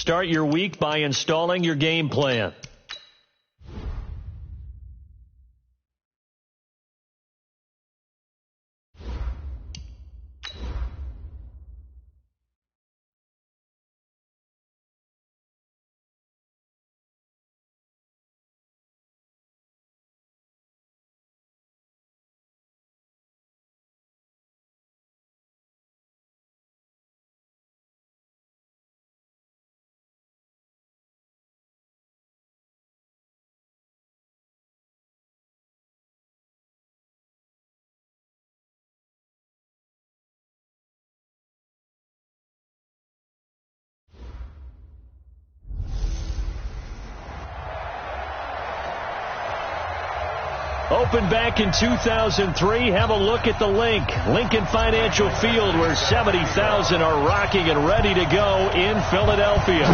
Start your week by installing your game plan. Opened back in 2003. Have a look at the link. Lincoln Financial Field, where 70,000 are rocking and ready to go in Philadelphia.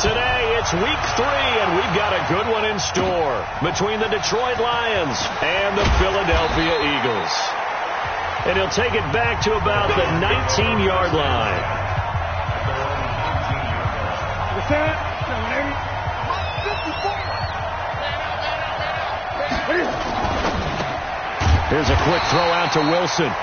Today, it's week 3, and we've got a good one in store between the Detroit Lions and the Philadelphia Eagles. And he'll take it back to about the 19-yard line. Here's a quick throw out to Wilson.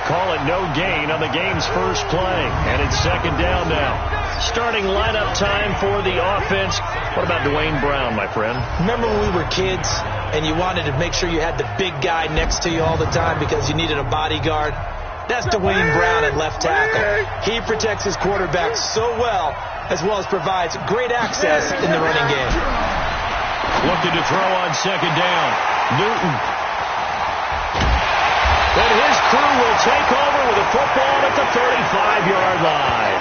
Call it no gain on the game's first play. And it's second down now. Starting lineup time for the offense. What about Dwayne Brown, my friend? Remember when we were kids and you wanted to make sure you had the big guy next to you all the time because you needed a bodyguard? That's Dwayne Brown at left tackle. He protects his quarterback so well as provides great access in the running game. Looking to throw on second down. Newton. Then his crew will take over with a football at the 35-yard line.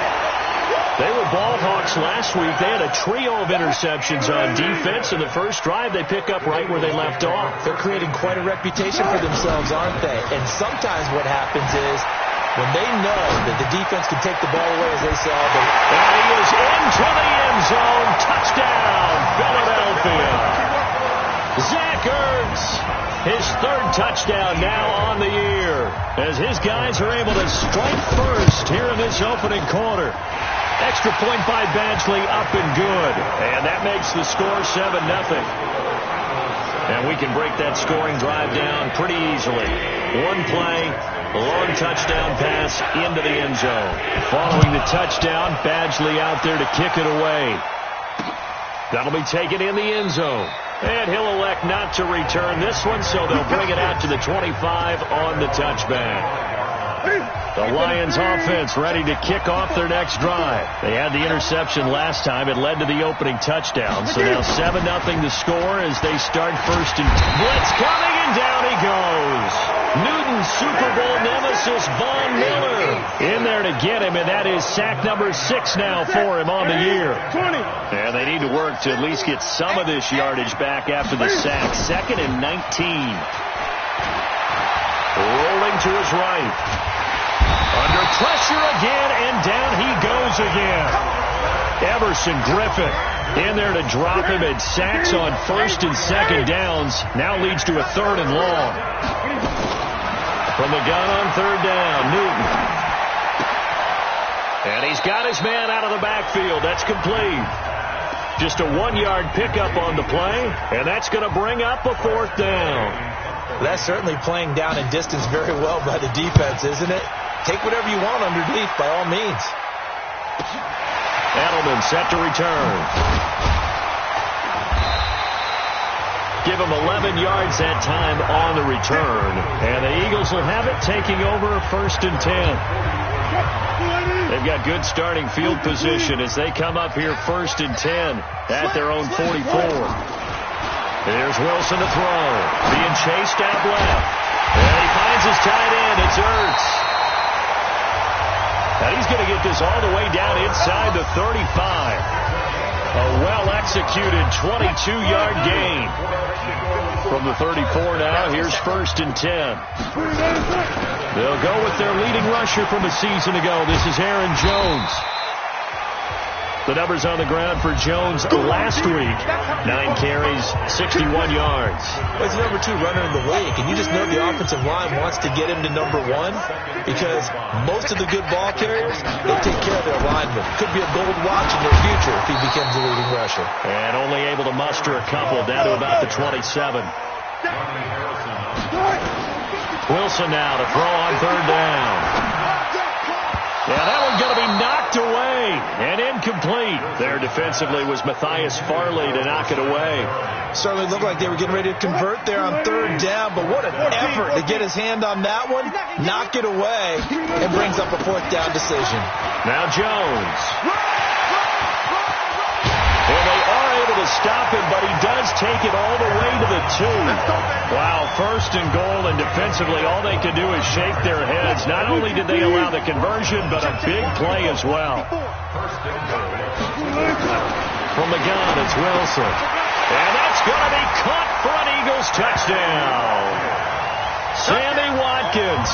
They were ball hawks last week. They had a trio of interceptions on defense. In the first drive, they pick up right where they left off. They're creating quite a reputation for themselves, aren't they? And sometimes what happens is when they know that the defense can take the ball away, as they saw. And he is into the end zone. Touchdown, Philadelphia. Zach Ertz. His third touchdown now on the year as his guys are able to strike first here in this opening quarter. Extra point by Badgley, up and good. And that makes the score 7-0. And we can break that scoring drive down pretty easily. One play, a long touchdown pass into the end zone. Following the touchdown, Badgley out there to kick it away. That'll be taken in the end zone. And he'll elect not to return this one, so they'll bring it out to the 25 on the touchback. The Lions offense ready to kick off their next drive. They had the interception last time. It led to the opening touchdown. So now 7-0 the score as they start first and blitz coming, and down he goes. Newton's Super Bowl nemesis, Von Miller, in there to get him, and that is sack number 6 now for him on the year. And they need to work to at least get some of this yardage back after the sack. 2nd and 19. Rolling to his right. Under pressure again, and down he goes again. Everson Griffin in there to drop him, and sacks on 1st and 2nd downs. Now leads to a 3rd and long. From the gun on 3rd down, Newton. And he's got his man out of the backfield. That's complete. Just a 1-yard pickup on the play, and that's going to bring up a 4th down. That's certainly playing down in distance very well by the defense, isn't it? Take whatever you want underneath, by all means. Edelman set to return. Give him 11 yards that time on the return. And the Eagles will have it, taking over 1st and 10. They've got good starting field position as they come up here 1st and 10 at their own 44. Here's Wilson to throw. Being chased out left. And he finds his tight end. It's Ertz. And he's going to get this all the way down inside the 35. A well-executed 22-yard gain. From the 34 now, here's 1st and 10. They'll go with their leading rusher from a season ago. This is Aaron Jones. The numbers on the ground for Jones last week. 9 carries, 61 yards. Well, he's the number 2 runner in the league, and you just know the offensive line wants to get him to number 1 because most of the good ball carriers, they take care of their linemen. Could be a gold watch in their future if he becomes the leading rusher. And only able to muster a couple down to about the 27. Wilson now to throw on 3rd down. Yeah, that one's going to be knocked away and incomplete. There defensively was Matthias Farley to knock it away. Certainly looked like they were getting ready to convert there on 3rd down, but what an effort to get his hand on that one, knock it away, and brings up a 4th down decision. Now Jones. And they are able to stop him, but he does take it all the way to the 2. Wow, 1st and goal, and defensively all they can do is shake their heads. Not only did they allow the conversion, but a big play as well. From the gun, it's Wilson. And that's going to be caught for an Eagles touchdown. Sammy Watkins,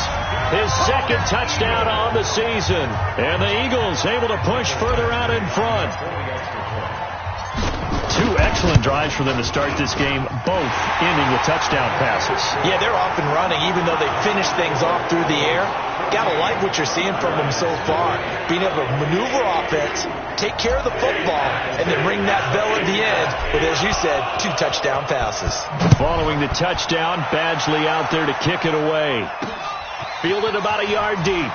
his 2nd touchdown on the season. And the Eagles able to push further out in front. 2 excellent drives for them to start this game, both ending with touchdown passes. Yeah, they're off and running, even though they finish things off through the air. Gotta like what you're seeing from them so far. Being able to maneuver offense, take care of the football, and then ring that bell at the end with, as you said, 2 touchdown passes. Following the touchdown, Badgley out there to kick it away. Fielded about a yard deep.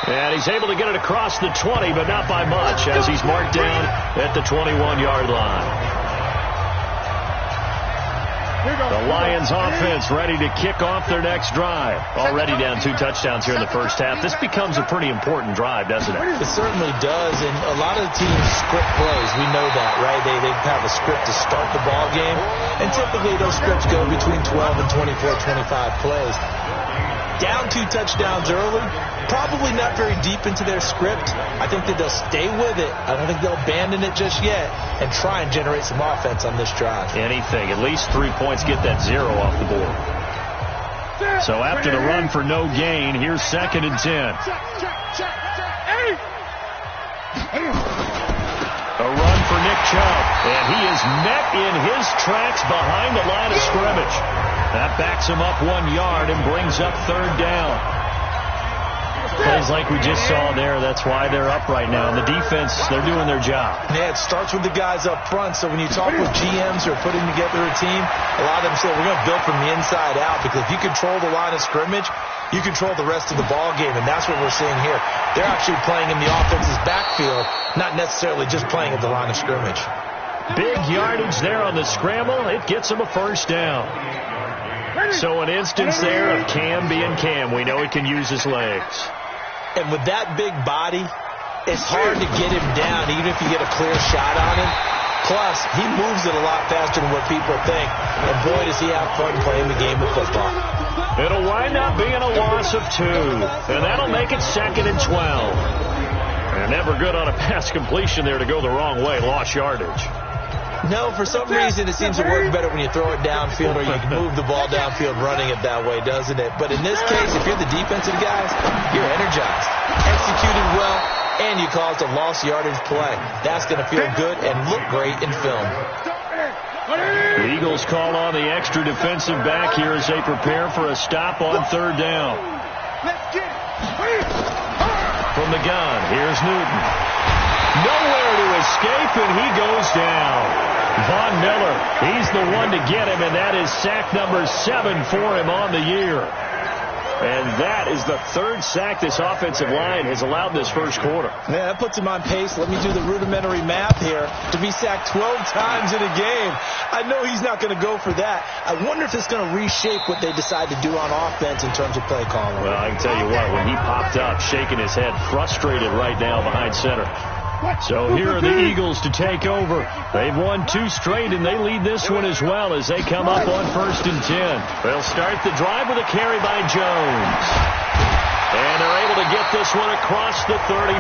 And he's able to get it across the 20, but not by much, as he's marked down at the 21-yard line. The Lions offense ready to kick off their next drive. Already down 2 touchdowns here in the first half. This becomes a pretty important drive, doesn't it? It certainly does, and a lot of the teams script plays. We know that, right? They have a script to start the ball game, and typically those scripts go between 12 and 24, 25 plays. Down 2 touchdowns early, probably not very deep into their script. I think that they'll stay with it. I don't think they'll abandon it just yet and try and generate some offense on this drive. Anything. At least 3 points, get that 0 off the board. So after the run for no gain, here's 2nd and 10. A run for Nick Chubb, and he is met in his tracks behind the line of scrimmage. That backs him up 1 yard and brings up 3rd down. Plays like we just saw there. That's why they're up right now. And the defense, they're doing their job. Yeah, it starts with the guys up front. So when you talk with GMs who are putting together a team, a lot of them say we're going to build from the inside out, because if you control the line of scrimmage, you control the rest of the ball game, and that's what we're seeing here. They're actually playing in the offense's backfield, not necessarily just playing at the line of scrimmage. Big yardage there on the scramble. It gets them a 1st down. So an instance there of Cam being Cam. We know he can use his legs. And with that big body, it's hard to get him down, even if you get a clear shot on him. Plus, he moves it a lot faster than what people think. And boy, does he have fun playing the game of football. It'll wind up being a loss of 2. And that'll make it 2nd and 12. And never good on a pass completion there to go the wrong way. Lost yardage. No, for some reason it seems to work better when you throw it downfield, or you can move the ball downfield running it that way, doesn't it? But in this case, if you're the defensive guys, you're energized, executed well, and you caused a lost yardage play. That's going to feel good and look great in film. The Eagles call on the extra defensive back here as they prepare for a stop on 3rd down. From the gun, here's Newton. Nowhere to escape, and he goes down. Von Miller, he's the one to get him, and that is sack number 7 for him on the year. And that is the 3rd sack this offensive line has allowed this first quarter. Yeah, that puts him on pace. Let me do the rudimentary math here. To be sacked 12 times in a game. I know he's not going to go for that. I wonder if it's going to reshape what they decide to do on offense in terms of play calling. Well, I can tell you what, when he popped up, shaking his head, frustrated right now behind center. So here are the Eagles to take over. They've won 2 straight, and they lead this one as well as they come up on 1st and 10. They'll start the drive with a carry by Jones. And they're able to get this one across the 35.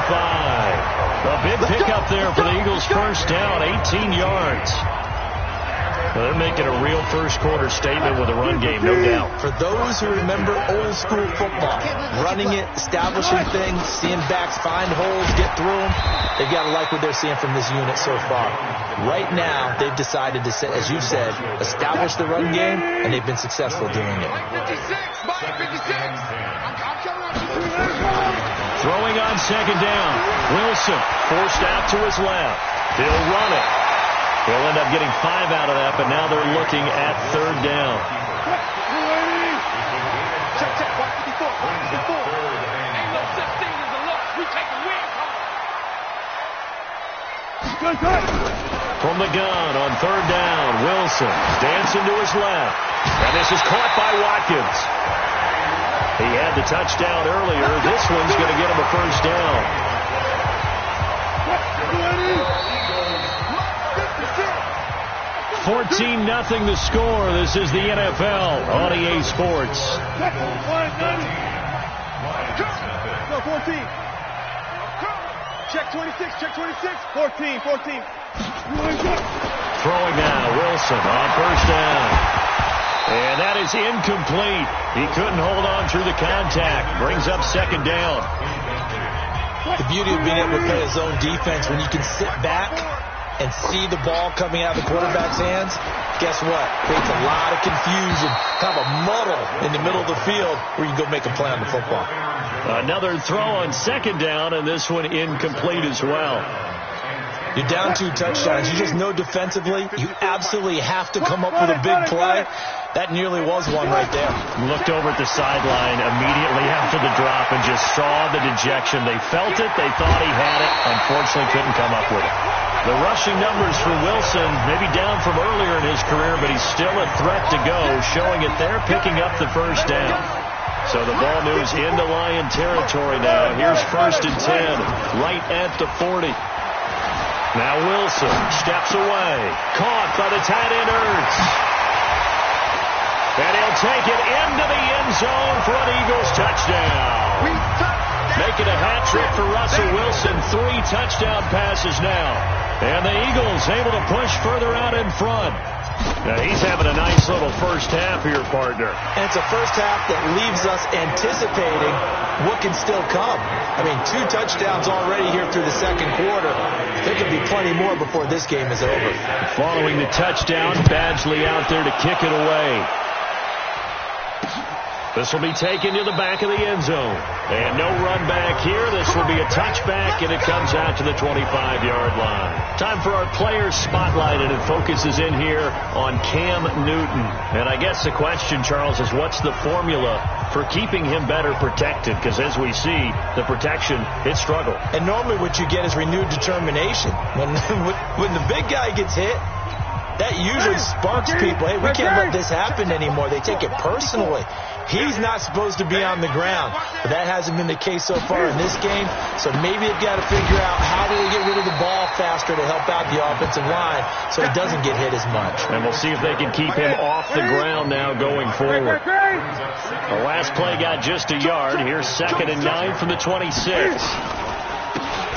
A big pickup there for the Eagles' first down, 18 yards. Well, they're making a real first-quarter statement with a run game, no doubt. For those who remember old-school football, running it, establishing things, seeing backs find holes, get through them, they've got to like what they're seeing from this unit so far. Right now, they've decided to, as you said, establish the run game, and they've been successful doing it. Throwing on second down. Wilson forced out to his left. He'll run it. He'll end up getting 5 out of that, but now they're looking at third down. From the gun on third down, Wilson dancing to his left. And this is caught by Watkins. He had the touchdown earlier. This one's going to get him a first down. 14-0 the score. This is the NFL on EA Sports. Go 14. Check 26, check 26. 14. Throwing now, Wilson on first down. And that is incomplete. He couldn't hold on through the contact. Brings up second down. The beauty of being able to play a zone defense, when you can sit back and see the ball coming out of the quarterback's hands, guess what? Creates a lot of confusion, kind of a muddle in the middle of the field where you can go make a play on the football. Another throw on second down, and this one incomplete as well. You're down 2 touchdowns. You just know defensively you absolutely have to come up with a big play. That nearly was one right there. Looked over at the sideline immediately after the drop and just saw the dejection. They felt it. They thought he had it. Unfortunately, couldn't come up with it. The rushing numbers for Wilson, maybe down from earlier in his career, but he's still a threat to go, showing it there, picking up the first down. So the ball moves into Lion territory now. Here's 1st and 10, right at the 40. Now Wilson steps away. Caught by the tight end, Ertz. And he'll take it into the end zone for an Eagles touchdown. Making a hat trick for Russell Wilson. 3 touchdown passes now. And the Eagles able to push further out in front. Now he's having a nice little first half here, partner. And it's a first half that leaves us anticipating what can still come. I mean, 2 touchdowns already here through the second quarter. There could be plenty more before this game is over. Following the touchdown, Badgley out there to kick it away. This will be taken to the back of the end zone. And no run back here. This will be a touchback, and it comes out to the 25-yard line. Time for our players spotlight, and it focuses in here on Cam Newton. And I guess the question, Charles, is what's the formula for keeping him better protected? Because as we see, the protection, it struggled. And normally what you get is renewed determination. When the big guy gets hit, that usually sparks people. Hey, we can't let this happen anymore. They take it personally. He's not supposed to be on the ground, but that hasn't been the case so far in this game. So maybe they've got to figure out how do they get rid of the ball faster to help out the offensive line so he doesn't get hit as much. And we'll see if they can keep him off the ground now going forward. The last play got just a yard. Here's 2nd and 9 from the 26.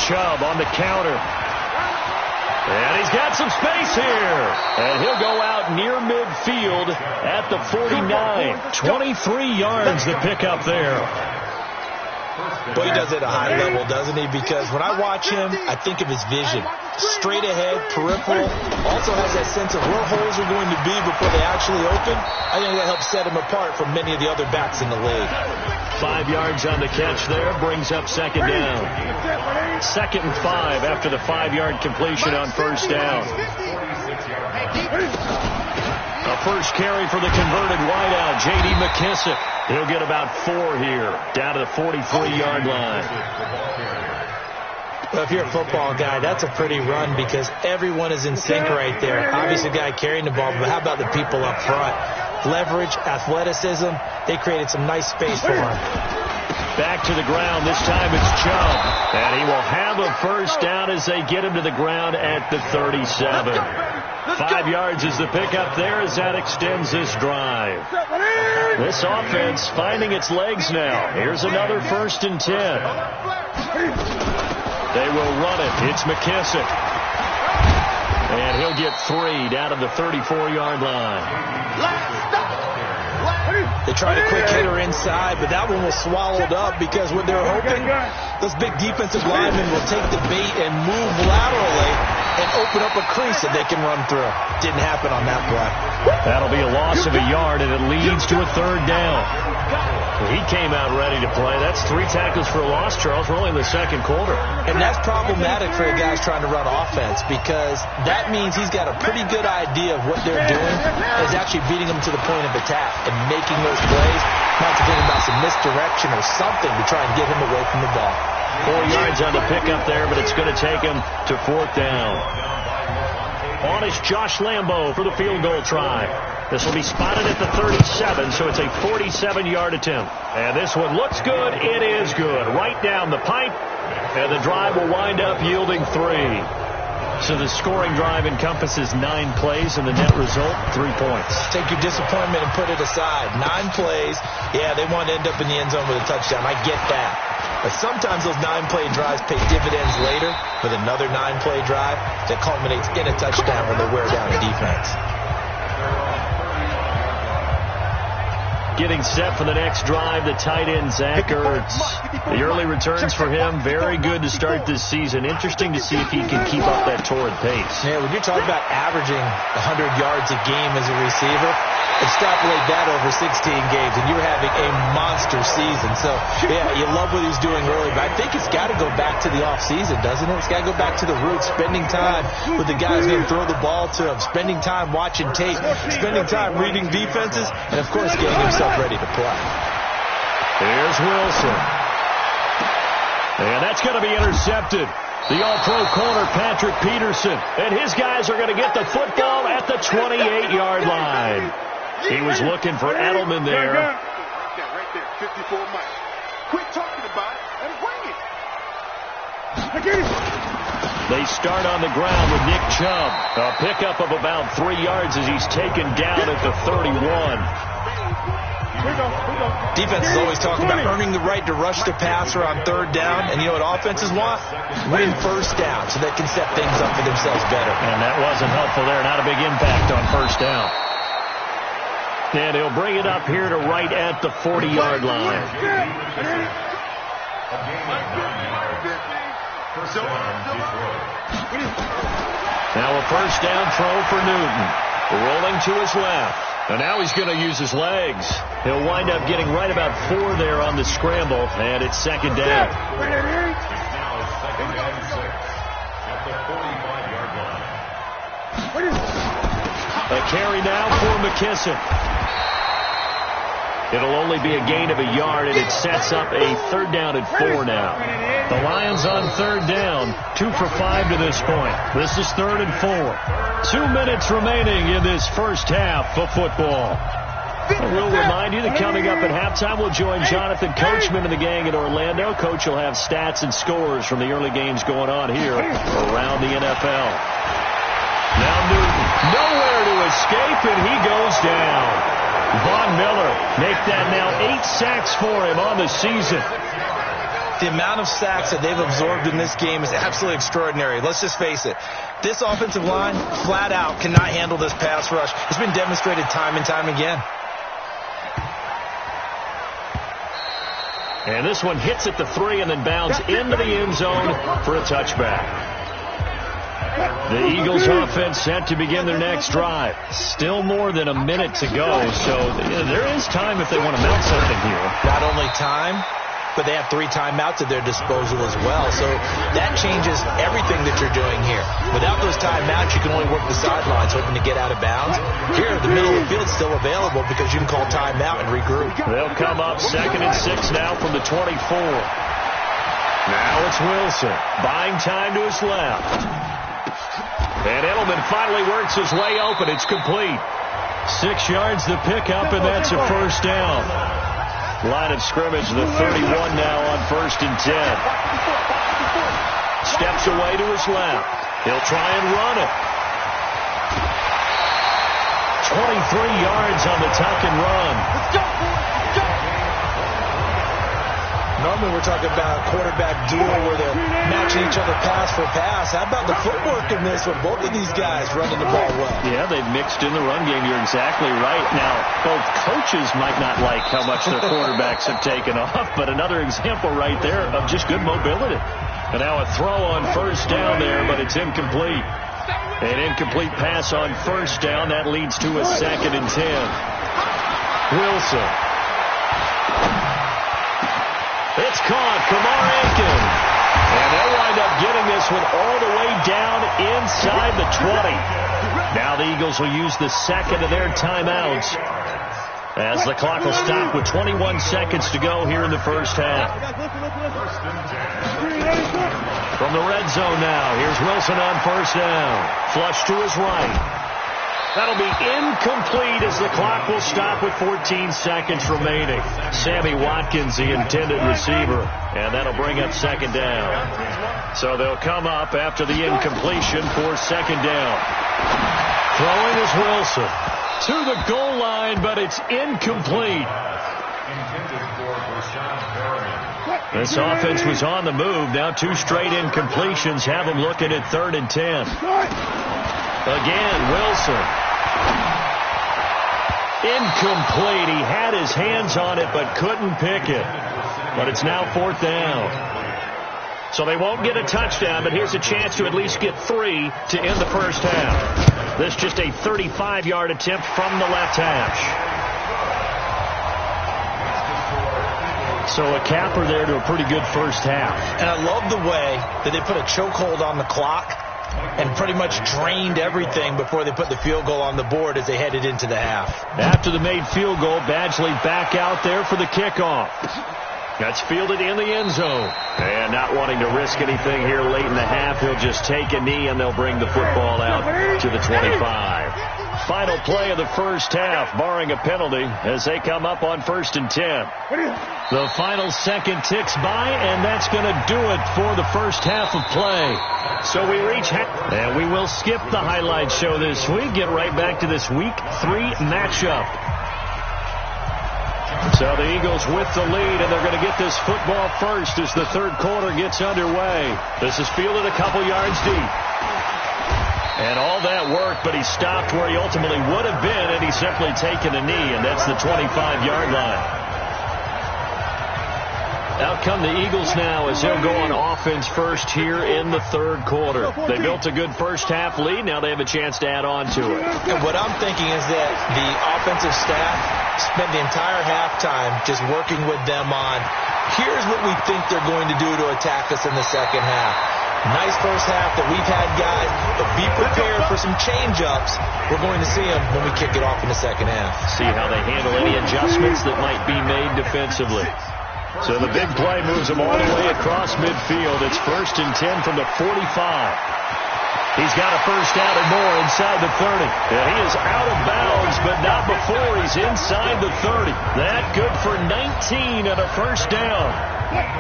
Chubb on the counter. And he's got some space here. And he'll go out near midfield at the 49. 23 yards the pickup there. But he does it at a high level, doesn't he? Because when I watch him, I think of his vision. Straight ahead, peripheral. Also has that sense of where holes are going to be before they actually open. I think that helps set him apart from many of the other backs in the league. 5 yards on the catch there. Brings up second down. 2nd and 5 after the 5-yard completion on first down. A first carry for the converted wideout, J.D. McKissick. He'll get about 4 here, down to the 43-yard line. Well, if you're a football guy, that's a pretty run because everyone is in sync right there. Obviously, the guy carrying the ball, but how about the people up front? Leverage, athleticism, they created some nice space for him. Back to the ground. This time it's Chubb. And he will have a first down as they get him to the ground at the 37. 5 yards is the pickup there as that extends this drive. This offense finding its legs now. Here's another 1st and 10. They will run it. It's McKissick. And he'll get 3 down to the 34-yard line. They tried a quick hitter inside, but that one was swallowed up because what they're hoping, those big defensive linemen will take the bait and move laterally and open up a crease that they can run through. Didn't happen on that play. That'll be a loss of a yard, and it leads to a 3rd down. He came out ready to play. That's 3 tackles for a loss, Charles. We're only in the 2nd quarter. And that's problematic for the guys trying to run offense because that means he's got a pretty good idea of what they're doing is actually beating them to the point of attack and making those plays, not to think about some misdirection or something to try and get him away from the ball. 4 yards on the pickup there, but it's going to take him to 4th down. On is Josh Lambo for the field goal try. This will be spotted at the 37, so it's a 47-yard attempt. And this one looks good. It is good. Right down the pipe, and the drive will wind up yielding 3. So the scoring drive encompasses 9 plays, and the net result, 3 points. Take your disappointment and put it aside. 9 plays. Yeah, they want to end up in the end zone with a touchdown. I get that. But sometimes those 9-play drives pay dividends later with another 9-play drive that culminates in a touchdown when they wear down a defense. Getting set for the next drive, the tight end, Zach Ertz. The early returns for him, very good to start this season. Interesting to see if he can keep up that torrid pace. Yeah, when you're talking about averaging 100 yards a game as a receiver, extrapolate that over 16 games, and you're having a monster season. So, yeah, you love what he's doing early, but I think it's got to go back to the offseason, doesn't it? It's got to go back to the roots, spending time with the guys going to throw the ball to him, spending time watching tape, spending time reading defenses, and, of course, getting himself ready to play. Here's Wilson. And that's going to be intercepted. The all-pro corner, Patrick Peterson. And his guys are going to get the football at the 28-yard line. He was looking for Edelman there. Right there, 54 miles. Quit talking about it and bring it. They start on the ground with Nick Chubb. A pickup of about 3 yards as he's taken down at the 31. Defense is always talking about earning the right to rush the passer on 3rd down. And you know what offenses want? Win 1st down so they can set things up for themselves better. And that wasn't helpful there. Not a big impact on 1st down. And he'll bring it up here to right at the 40-yard line. Now a 1st down throw for Newton. Rolling to his left. And now he's going to use his legs. He'll wind up getting right about 4 there on the scramble. And it's 2nd down. A carry now for McKissick. It'll only be a gain of a yard, and it sets up a 3rd down and 4 now. The Lions on 3rd down, 2 for 5 to this point. This is 3rd and 4. 2 minutes remaining in this first half of football. And we'll remind you that coming up at halftime, we'll join Jonathan Coachman and the gang in Orlando. Coach will have stats and scores from the early games going on here around the NFL. Now Newton, nowhere to escape, and he goes down. Von Miller make that now 8 sacks for him on the season. The amount of sacks that they've absorbed in this game is absolutely extraordinary. Let's just face it. This offensive line, flat out, cannot handle this pass rush. It's been demonstrated time and time again. And this one hits at the 3 and then bounds into the end zone for a touchback. The Eagles offense set to begin their next drive. Still more than a minute to go, so there is time if they want to mount something here. Not only time, but they have 3 timeouts at their disposal as well. So that changes everything that you're doing here. Without those timeouts, you can only work the sidelines hoping to get out of bounds. Here, the middle of the field is still available because you can call timeout and regroup. They'll come up 2nd and 6 now from the 24. Now it's Wilson, buying time to his left. And Edelman finally works his way open. It's complete. 6 yards the pickup, and that's a 1st down. Line of scrimmage, the 31 now on 1st and 10. Steps away to his left. He'll try and run it. 23 yards on the tuck and run. Normally we're talking about a quarterback duel where they're matching each other pass for pass. How about the footwork in this with both of these guys running the ball well? Yeah, they've mixed in the run game. You're exactly right. Now, both coaches might not like how much their quarterbacks have taken off, but another example right there of just good mobility. And now a throw on first down there, but it's incomplete. An incomplete pass on first down. That leads to a 2nd and 10. Wilson. It's caught. Kamar Aiken. And they'll wind up getting this one all the way down inside the 20. Now the Eagles will use the 2nd of their timeouts as the clock will stop with 21 seconds to go here in the first half. From the red zone now, here's Wilson on first down. Flush to his right. That'll be incomplete as the clock will stop with 14 seconds remaining. Sammy Watkins, the intended receiver, and that'll bring up 2nd down. So they'll come up after the incompletion for 2nd down. Throwing is Wilson to the goal line, but it's incomplete. This offense was on the move. Now 2 straight incompletions have them looking at 3rd and 10. Again, Wilson. Incomplete. He had his hands on it but couldn't pick it. But it's now 4th down. So they won't get a touchdown, but here's a chance to at least get 3 to end the first half. This just a 35-yard attempt from the left hash. So a capper there to a pretty good first half. And I love the way that they put a chokehold on the clock and pretty much drained everything before they put the field goal on the board as they headed into the half. After the made field goal, Badgley back out there for the kickoff. That's fielded in the end zone. And not wanting to risk anything here late in the half, he'll just take a knee and they'll bring the football out to the 25. Final play of the first half, barring a penalty, as they come up on 1st and 10. The final second ticks by, and that's going to do it for the first half of play. So we reach half, and we will skip the highlight show this week. Get right back to this Week 3 matchup. So the Eagles with the lead, and they're going to get this football first as the 3rd quarter gets underway. This is fielded a couple yards deep. And all that work, but he stopped where he ultimately would have been, and he's simply taken a knee, and that's the 25-yard line. Out come the Eagles now as they'll go on offense first here in the 3rd quarter. They built a good first half lead. Now they have a chance to add on to it. And what I'm thinking is that the offensive staff spent the entire halftime just working with them on, here's what we think they're going to do to attack us in the second half. Nice first half that we've had, guys, but be prepared for some change-ups. We're going to see them when we kick it off in the second half. See how they handle any adjustments that might be made defensively. So the big play moves them all the way across midfield. It's 1st and 10 from the 45. He's got a first down and more inside the 30. And he is out of bounds, but not before he's inside the 30. That good for 19 and a first down.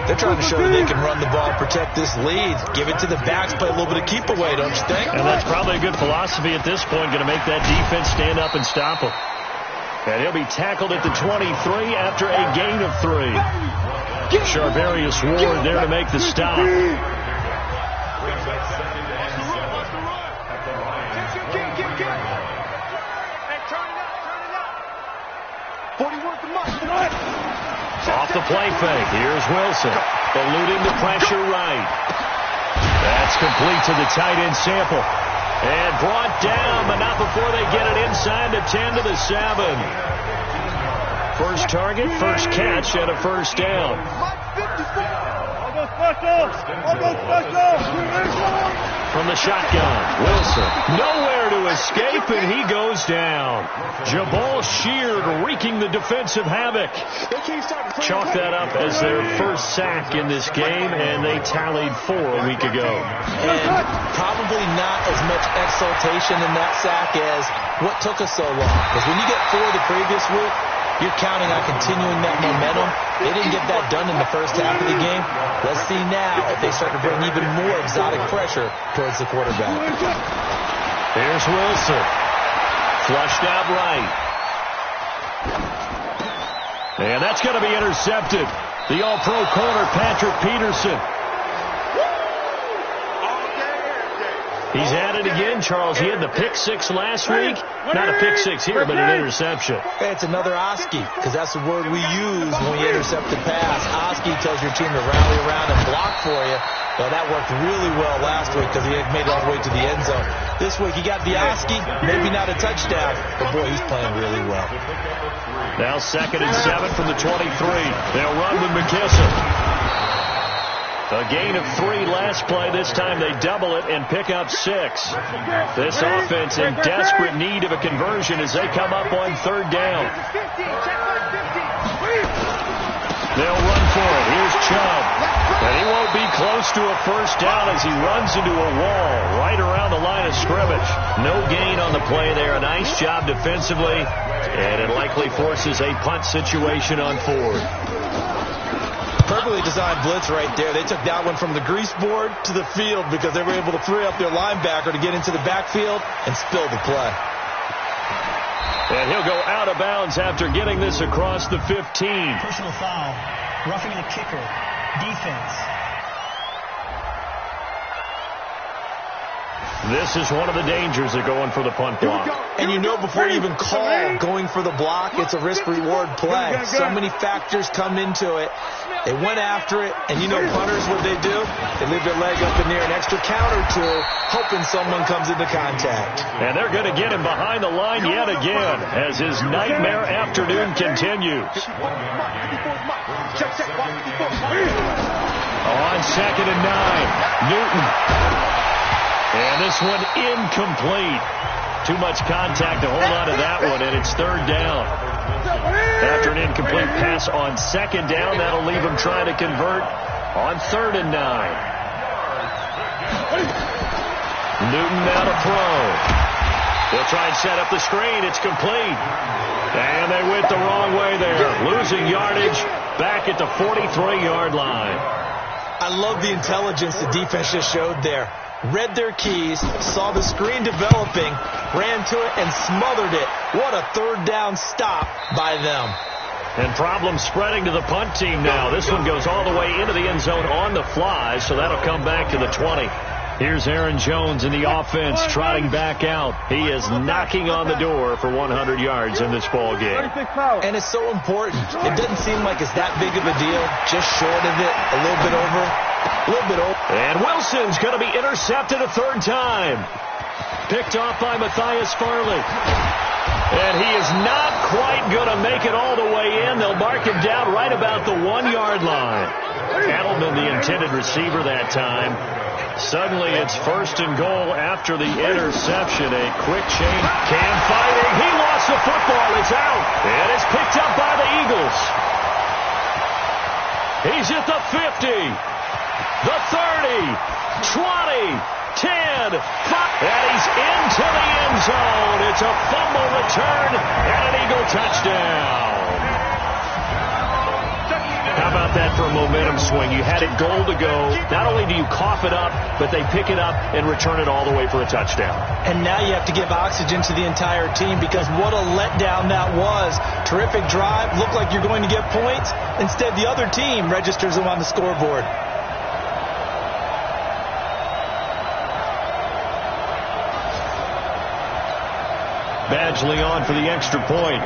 They're trying to show that they can run the ball, protect this lead, give it to the backs, play a little bit of keep away, don't you think? And that's probably a good philosophy at this point, going to make that defense stand up and stop him. And he'll be tackled at the 23 after a gain of 3. Charvarius Ward there to make the stop. 41 for Mike. Off the play fake. Here's Wilson. Eluding the pressure right. That's complete to the tight end Sample. And brought down, but not before they get it inside the 10 to the 7. First target, first catch, and a first down. From the shotgun, Wilson. Nowhere to escape, and he goes down. Jabal Sheard wreaking the defensive havoc. Chalk that up as their first sack in this game, and they tallied 4 a week ago. And probably not as much exultation in that sack as what took us so long. Because when you get 4 the previous week, you're counting on continuing that momentum. They didn't get that done in the first half of the game. Let's see now if they start to bring even more exotic pressure towards the quarterback. Here's Wilson. Flushed out right. And that's going to be intercepted. The All-Pro corner, Patrick Peterson. He's at it again, Charles. He had the pick six last week. Not a pick six here, but an interception. It's another Oski, because that's the word we use when we intercept the pass. Oski tells your team to rally around and block for you. Well, that worked really well last week because he had made it all the way to the end zone. This week he got the Oski, maybe not a touchdown, but boy, he's playing really well. Now 2nd and 7 from the 23. They'll run with McKissick. A gain of 3 last play. This time they double it and pick up 6. This offense in desperate need of a conversion as they come up on 3rd down. They'll run for it. Here's Chubb. And he won't be close to a first down as he runs into a wall right around the line of scrimmage. No gain on the play there. A nice job defensively. And it likely forces a punt situation on 4th. Perfectly designed blitz right there. They took that one from the grease board to the field because they were able to free up their linebacker to get into the backfield and spill the play. And he'll go out of bounds after getting this across the 15. Personal foul. Roughing the kicker. Defense. This is one of the dangers of going for the punt block. And you know before you even call going for the block, it's a risk-reward play. So many factors come into it. They went after it, and you know punters, what they do? They leave their leg up in the air an extra count or two, hoping someone comes into contact. And they're going to get him behind the line yet again as his nightmare afternoon continues. On 2nd and 9, Newton. And this one incomplete. Too much contact to hold on to that one, and it's 3rd down. After an incomplete pass on 2nd down, that'll leave him trying to convert on 3rd and 9. Newton now to throw. They'll try and set up the screen. It's complete. And they went the wrong way there. Losing yardage back at the 43-yard line. I love the intelligence the defense just showed there. Read their keys, saw the screen developing, ran to it, and smothered it. What a 3rd down stop by them. And problems spreading to the punt team now. This one goes all the way into the end zone on the fly, so that'll come back to the 20. Here's Aaron Jones in the offense trotting back out. He is knocking on the door for 100 yards in this ball game. And it's so important. It doesn't seem like it's that big of a deal. Just short of it, a little bit over. And Wilson's going to be intercepted a 3rd time. Picked off by Matthias Farley. And he is not quite going to make it all the way in. They'll mark him down right about the 1-yard line. Edelman, the intended receiver that time. Suddenly it's 1st and goal after the interception. A quick change. Cam fighting. He lost the football. It's out. And it's picked up by the Eagles. He's at the 50. The 30, 20, 10, 5, and he's into the end zone. It's a fumble return and an Eagle touchdown. How about that for a momentum swing? You had it goal to go. Not only do you cough it up, but they pick it up and return it all the way for a touchdown. And now you have to give oxygen to the entire team because what a letdown that was. Terrific drive. Looked like you're going to get points. Instead, the other team registers them on the scoreboard. Badgley on for the extra point.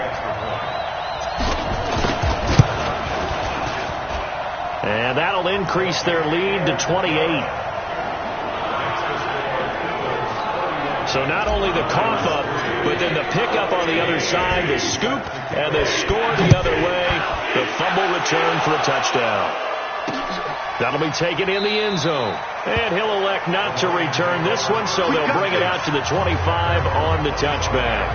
And that'll increase their lead to 28. So not only the cough up, but then the pickup on the other side, the scoop, and the score the other way. The fumble return for a touchdown. That'll be taken in the end zone. And he'll elect not to return this one, so they'll bring it out to the 25 on the touchback.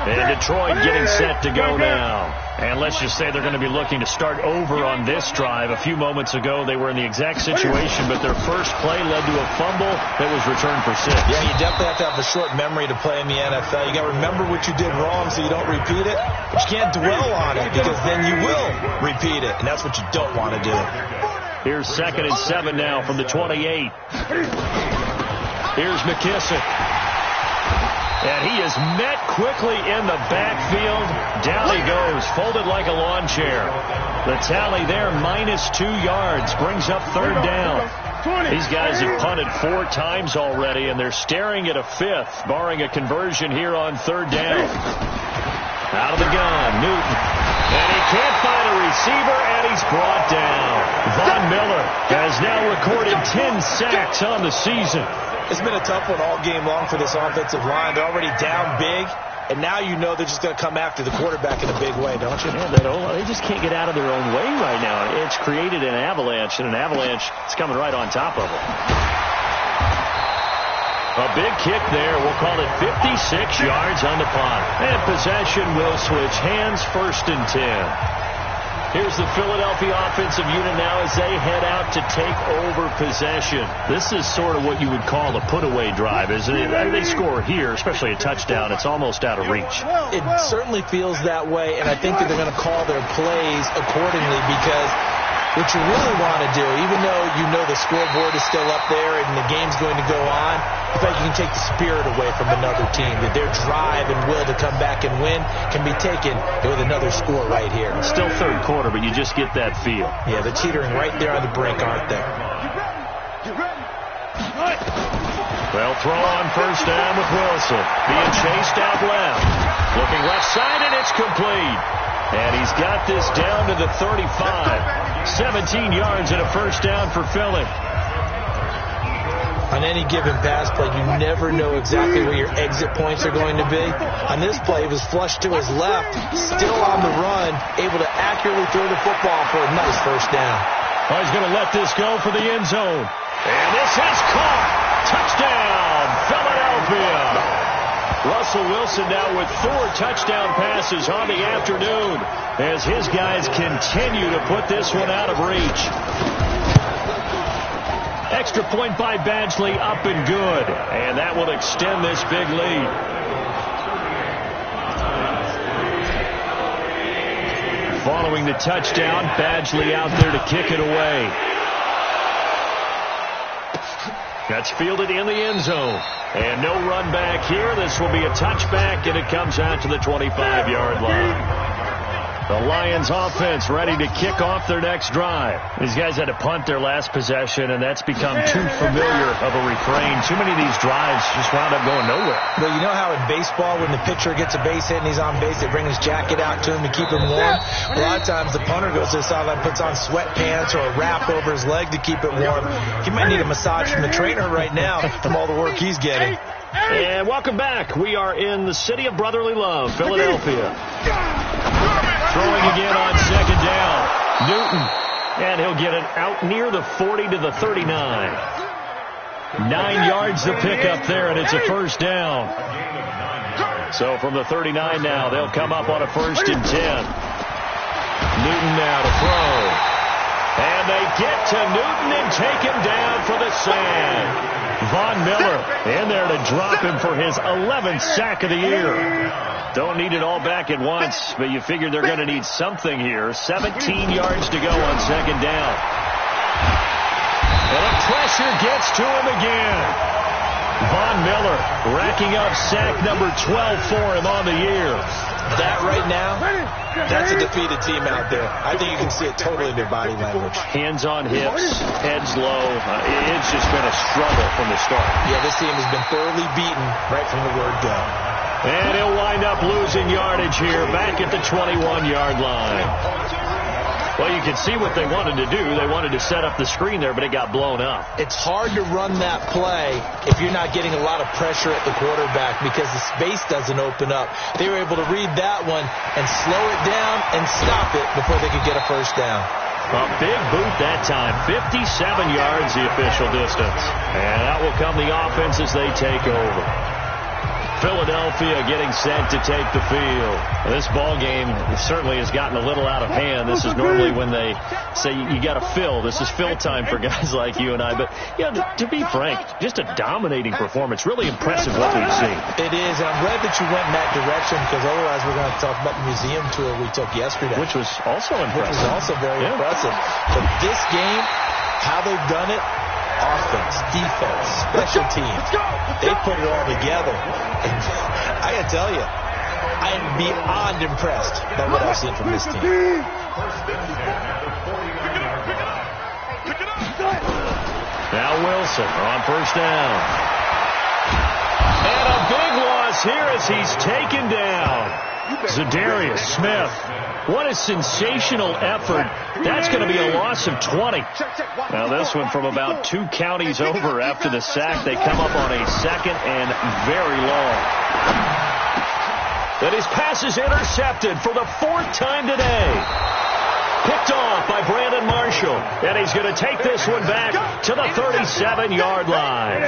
And Detroit getting set to go now. And let's just say they're going to be looking to start over on this drive. A few moments ago, they were in the exact situation, but their first play led to a fumble that was returned for 6. Yeah, you definitely have to have a short memory to play in the NFL. You got to remember what you did wrong so you don't repeat it. But you can't dwell on it because then you will repeat it, and that's what you don't want to do. Here's 2nd and 7 now from the 28. Here's McKissick. And he is met quickly in the backfield. Down he goes, folded like a lawn chair. The tally there, -2 yards, brings up third down. These guys have punted 4 times already, and they're staring at a 5th, barring a conversion here on third down. Out of the gun, Newton. And he can't find a receiver, and he's brought down. Von Miller has now recorded 10 sacks on the season. It's been a tough one all game long for this offensive line. They're already down big, and now you know they're just going to come after the quarterback in a big way, don't you? Yeah, they just can't get out of their own way right now. It's created an avalanche, and an avalanche is coming right on top of them. A big kick there. We'll call it 56 yards on the punt. And possession will switch hands, 1st and 10. Here's the Philadelphia offensive unit now as they head out to take over possession. This is sort of what you would call a put-away drive, isn't it? They score here, especially a touchdown. It's almost out of reach. It certainly feels that way, and I think that they're going to call their plays accordingly because what you really want to do, even though you know the scoreboard is still up there and the game's going to go on, I think you can take the spirit away from another team, that their drive and will to come back and win can be taken with another score right here. Still third quarter, but you just get that feel. Yeah, they're teetering right there on the brink, aren't they? Well, throw on first down with Wilson. Being chased out left. Looking left side, and it's complete. And he's got this down to the 35. 17 yards and a first down for Philly. On any given pass play, you never know exactly where your exit points are going to be. On this play, it was flushed to his left, still on the run, able to accurately throw the football for a nice first down. Oh, he's going to let this go for the end zone. And this is caught. Touchdown, Philadelphia. Russell Wilson now with 4 touchdown passes on the afternoon as his guys continue to put this one out of reach. Extra point by Badgley, up and good. And that will extend this big lead. Following the touchdown, Badgley out there to kick it away. That's fielded in the end zone. And no run back here. This will be a touchback, and it comes out to the 25-yard line. The Lions offense ready to kick off their next drive. These guys had to punt their last possession, and that's become too familiar of a refrain. Too many of these drives just wound up going nowhere. Well, you know how in baseball, when the pitcher gets a base hit and he's on base, they bring his jacket out to him to keep him warm? A lot of times the punter goes to the sideline, puts on sweatpants or a wrap over his leg to keep it warm. He might need a massage from the trainer right now from all the work he's getting. And welcome back. We are in the city of brotherly love, Philadelphia. Throwing again on second down. Newton. And he'll get it out near the 40 to the 39. 9 yards to pick up there, and it's a first down. So from the 39 now, they'll come up on a 1st and 10. Newton now to throw. And they get to Newton and take him down for the sack. Von Miller in there to drop him for his 11th sack of the year. Don't need it all back at once, but you figure they're going to need something here. 17 yards to go on second down. And the pressure gets to him again. Von Miller racking up sack number 12 for him on the year. That right now, that's a defeated team out there. I think you can see it totally in their body language. Hands on hips, heads low. It's just been a struggle from the start. Yeah, this team has been thoroughly beaten right from the word go. And he'll wind up losing yardage here back at the 21-yard line. Well, you can see what they wanted to do. They wanted to set up the screen there, but it got blown up. It's hard to run that play if you're not getting a lot of pressure at the quarterback because the space doesn't open up. They were able to read that one and slow it down and stop it before they could get a first down. A big boot that time. 57 yards the official distance. And out will come the offense as they take over. Philadelphia getting set to take the field. This ball game certainly has gotten a little out of hand. This is normally when they say you got to fill. This is fill time for guys like you and I. But yeah, to be frank, just a dominating performance. Really impressive what we've seen. It is, and I'm glad that you went in that direction because otherwise we're going to talk about the museum tour we took yesterday, which was also impressive. Which was also very impressive. But this game, how they've done it, offense, defense, special teams. They put it all together. And I got to tell you, I am beyond impressed by what I've seen from this team. Now Wilson on first down. And a big loss here as he's taken down. Zadarius Smith. What a sensational effort. That's going to be a loss of 20. Now this one from about 2 counties over after the sack. They come up on a second and very long. And his pass is intercepted for the 4th time today. Picked off by Brandon Marshall. And he's going to take this one back to the 37-yard line.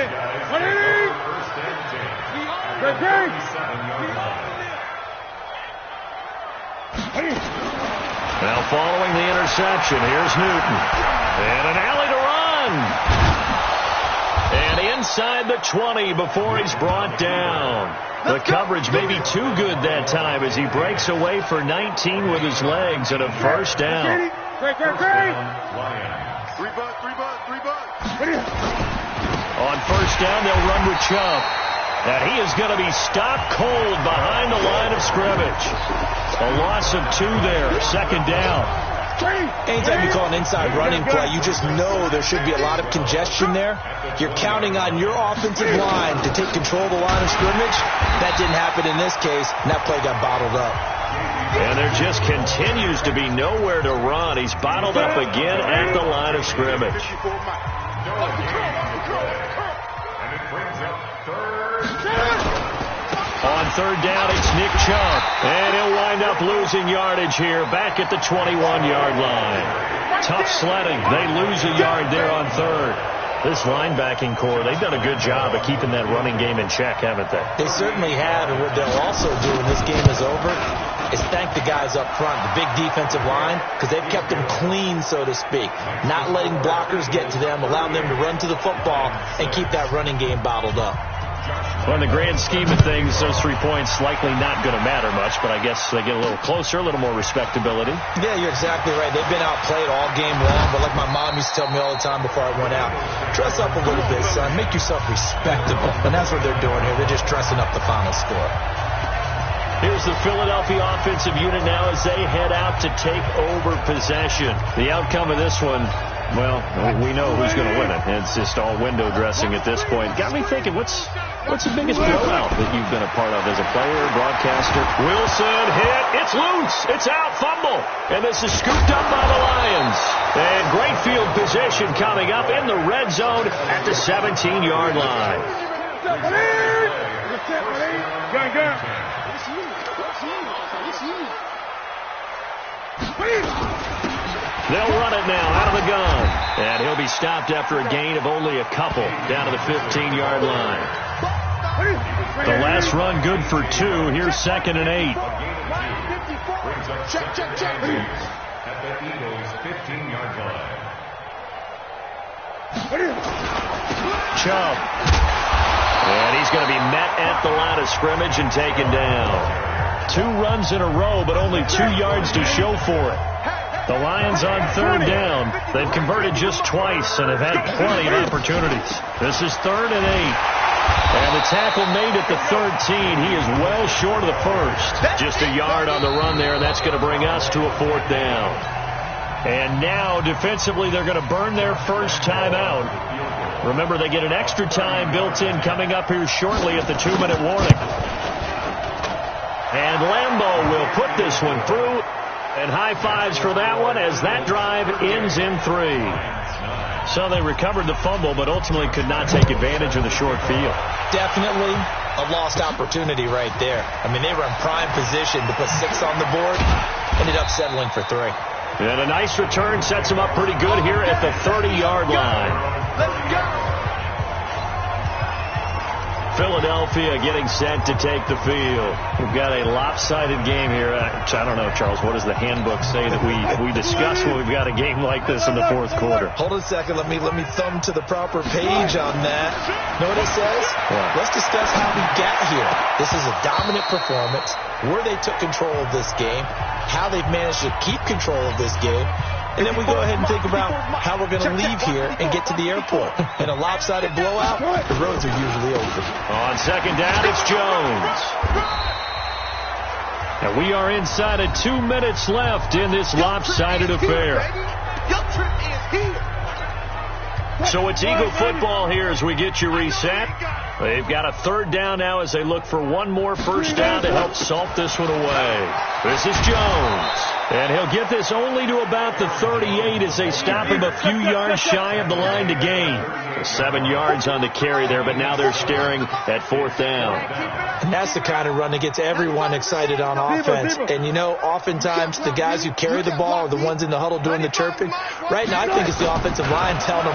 Now following the interception, here's Newton. And an alley to run. And inside the 20 before he's brought down. The coverage may be too good that time as he breaks away for 19 with his legs and a first down. On first down, they'll run with Chubb. And he is going to be stopped cold behind the line of scrimmage. A loss of 2 there, second down. Anytime you call an inside running play, you just know there should be a lot of congestion there. You're counting on your offensive line to take control of the line of scrimmage. That didn't happen in this case, and that play got bottled up. And there just continues to be nowhere to run. He's bottled up again at the line of scrimmage. On third down, it's Nick Chubb. And he'll wind up losing yardage here back at the 21-yard line. Tough sledding. They lose a yard there on third. This linebacking core, they've done a good job of keeping that running game in check, haven't they? They certainly have, and what they'll also do when this game is over is thank the guys up front, the big defensive line, because they've kept them clean, so to speak. Not letting blockers get to them, allowing them to run to the football and keep that running game bottled up. Well, in the grand scheme of things, those 3 points likely not going to matter much, but I guess they get a little closer, a little more respectability. Yeah, you're exactly right. They've been outplayed all game long, but like my mom used to tell me all the time before I went out, dress up a little bit, son. Make yourself respectable. And that's what they're doing here. They're just dressing up the final score. Here's the Philadelphia offensive unit now as they head out to take over possession. The outcome of this one, well, we know who's going to win it. It's just all window dressing at this point. Got me thinking, what's the biggest blowout that you've been a part of as a player, broadcaster? Wilson hit. It's loose. It's out. Fumble. And this is scooped up by the Lions. And great field position coming up in the red zone at the 17-yard line. They'll run it now out of the gun. And he'll be stopped after a gain of only a couple down to the 15-yard line. The last run good for 2. Here's 2nd and 8. Check. At the Eagles' 15-yard line. Chubb. And he's going to be met at the line of scrimmage and taken down. 2 runs in a row, but only 2 yards to show for it. The Lions on third down. They've converted just twice and have had plenty of opportunities. This is 3rd and 8. And the tackle made at the 13. He is well short of the first. Just a yard on the run there. That's going to bring us to a 4th down. And now, defensively, they're going to burn their first time out. Remember, they get an extra time built in coming up here shortly at the 2-minute warning. And Lambeau will put this one through. And high fives for that one as that drive ends in 3. So they recovered the fumble, but ultimately could not take advantage of the short field. Definitely a lost opportunity right there. I mean, they were in prime position to put 6 on the board. Ended up settling for 3. And a nice return sets them up pretty good here at the 30-yard line. Let's go. Philadelphia getting set to take the field. We've got a lopsided game here. I don't know, Charles, what does the handbook say that we discuss when we've got a game like this in the 4th quarter? Hold on a second. Let me thumb to the proper page on that. Know what it says? What? Let's discuss how we got here. This is a dominant performance, where they took control of this game, how they've managed to keep control of this game, And then we go ahead and think about how we're going to leave here and get to the airport. In a lopsided blowout, the roads are usually open. On second down, it's Jones. And we are inside of 2 minutes left in this lopsided affair. So it's Eagle football here as we get you reset. They've got a third down now as they look for one more first down to help salt this one away. This is Jones. And he'll get this only to about the 38 as they stop him a few yards shy of the line to gain. 7 yards on the carry there, but now they're staring at fourth down. And that's the kind of run that gets everyone excited on offense. And, you know, oftentimes the guys who carry the ball are the ones in the huddle doing the chirping. Right now, I think it's the offensive line telling them,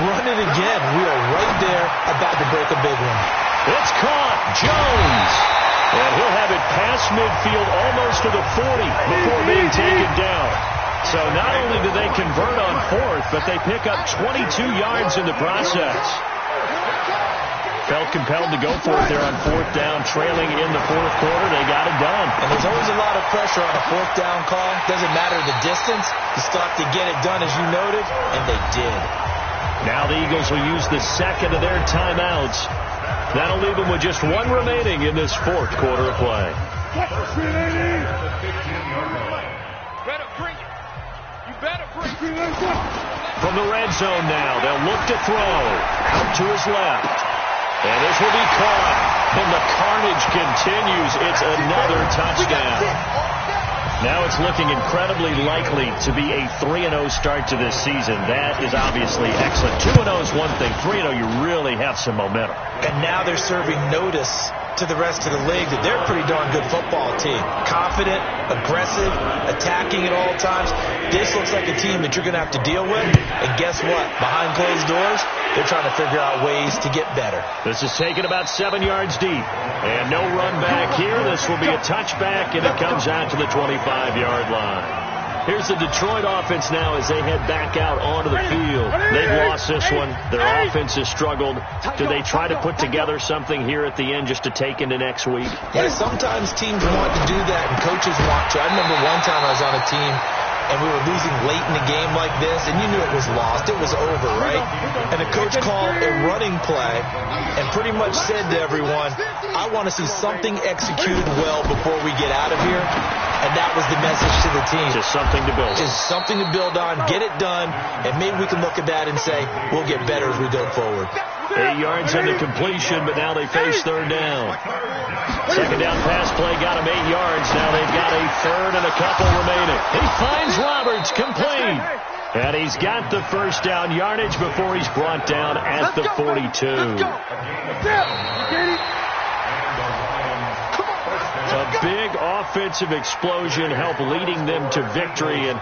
run it again. We are right there about to break a big one. It's caught. Jones. And he'll have it past midfield almost to the 40 before being taken down. So not only do they convert on fourth, but they pick up 22 yards in the process. Felt compelled to go for it there on fourth down, trailing in the fourth quarter. They got it done. And there's always a lot of pressure on a fourth down call. Doesn't matter the distance. You still have to get it done, as you noted, and they did. Now the Eagles will use the second of their timeouts. That'll leave them with just one remaining in this fourth quarter of play. From the red zone now, they'll look to throw. Out to his left. And this will be caught. And the carnage continues. It's another touchdown. Now it's looking incredibly likely to be a 3-0 start to this season. That is obviously excellent. 2-0 is one thing. 3-0, you really have some momentum. And now they're serving notice to the rest of the league that they're a pretty darn good football team. Confident, aggressive, attacking at all times. This looks like a team that you're going to have to deal with. And guess what? Behind closed doors, they're trying to figure out ways to get better. This is taken about 7 yards deep. And no run back here. This will be a touchback, and it comes out to the 25-yard line. Here's the Detroit offense now as they head back out onto the field. They've lost this one. Their offense has struggled. Do they try to put together something here at the end just to take into next week? Yeah, sometimes teams want to do that and coaches want to. I remember one time I was on a team and we were losing late in the game like this, and you knew it was lost. It was over, right? And the coach called a running play and pretty much said to everyone, I want to see something executed well before we get out of here. And that was the message to the team. Just something to build on. Just something to build on, get it done, and maybe we can look at that and say, we'll get better as we go forward. 8 yards into completion, but now they face third down. Second down pass play got him 8 yards. Now they've got a third and a couple remaining. He finds Roberts, complete. And he's got the first down yardage before he's brought down at the 42. A big offensive explosion helped leading them to victory. And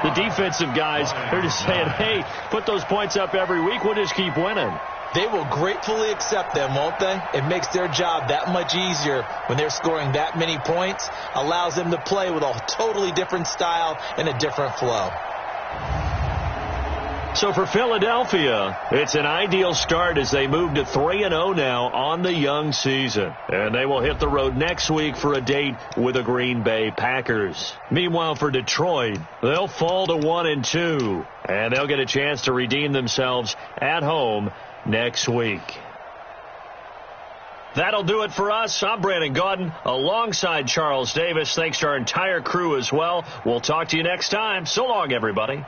the defensive guys are just saying, hey, put those points up every week. We'll just keep winning. They will gratefully accept them, won't they? It makes their job that much easier when they're scoring that many points. Allows them to play with a totally different style and a different flow. So for Philadelphia, it's an ideal start as they move to 3-0 now on the young season. And they will hit the road next week for a date with the Green Bay Packers. Meanwhile, for Detroit, they'll fall to 1-2. And they'll get a chance to redeem themselves at home next week. That'll do it for us. I'm Brandon Gaudin alongside Charles Davis. Thanks to our entire crew as well. We'll talk to you next time. So long, everybody.